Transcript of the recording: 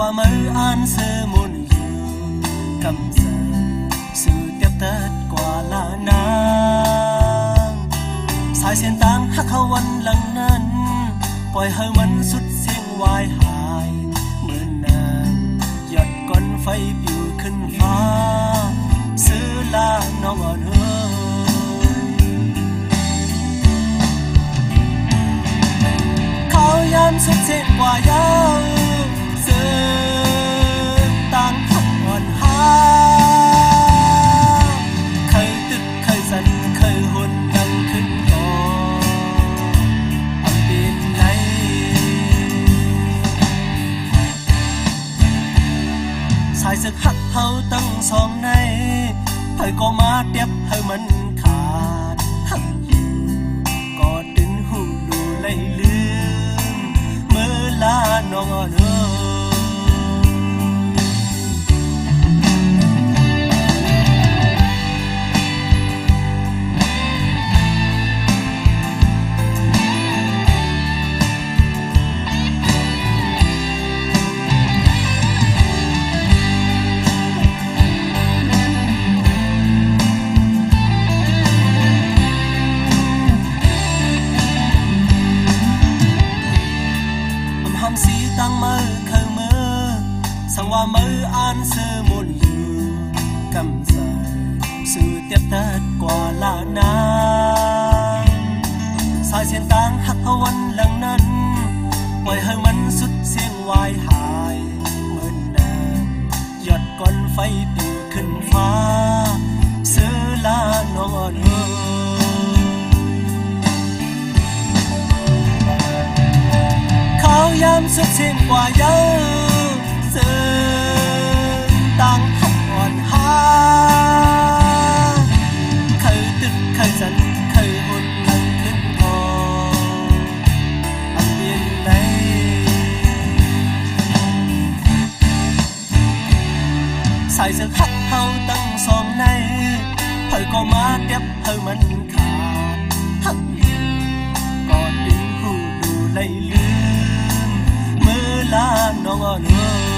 ว่ามืออ่านเสือมุนอยู่กำเสสื่อเตียบเติดกว่าลานางสายเส้นต่างหักเขาวันหลังนั้นปล่อยให้มันสุดเสียงวายหายเหมือนนางหยดก้อนไฟปิวขึ้นฟ้าซื้อลาน้องอ่อนเฮเขายามสุดเส้นกว่ายาวเสือต่างหักอ่อนหาเคยตึกเคยสั่นเคยหุ่นดังขึ้นก่อนปีนไหนสายสึกหักเฮาตั้งสองในไผก็มาเตียบให้มันขาดหักอยู่กอดดึงหูดูเลยลืมเมื่อลาน้องอ่อนเฮสีตั้งมือเคยมือสังว่ามืออ่านเสือมุนอยู่กำใส่สื่อเตียบเติดกว่าลานางสายเส้นต่างหักเอาวันหลังนั้นปล่อยให้มันสุดเสียงวายหายเหมือนนางหยดก้อนไฟปิวขึ้นฟ้าซื้อลาน้องอ่อนยามสุดเส้นกว่าเยอะเสือต่างหักอ่อนหาเคยตึกเคยสั่นเคยหุ่นดังขึ้นคออันเปลี่ยนไหนสายสึกหักเฮาตั้งสองในเฮยก็มาเตียบเฮยมันขาดหักอยู่กอดดึงหูดูเลยลืมลาน้องอ่อน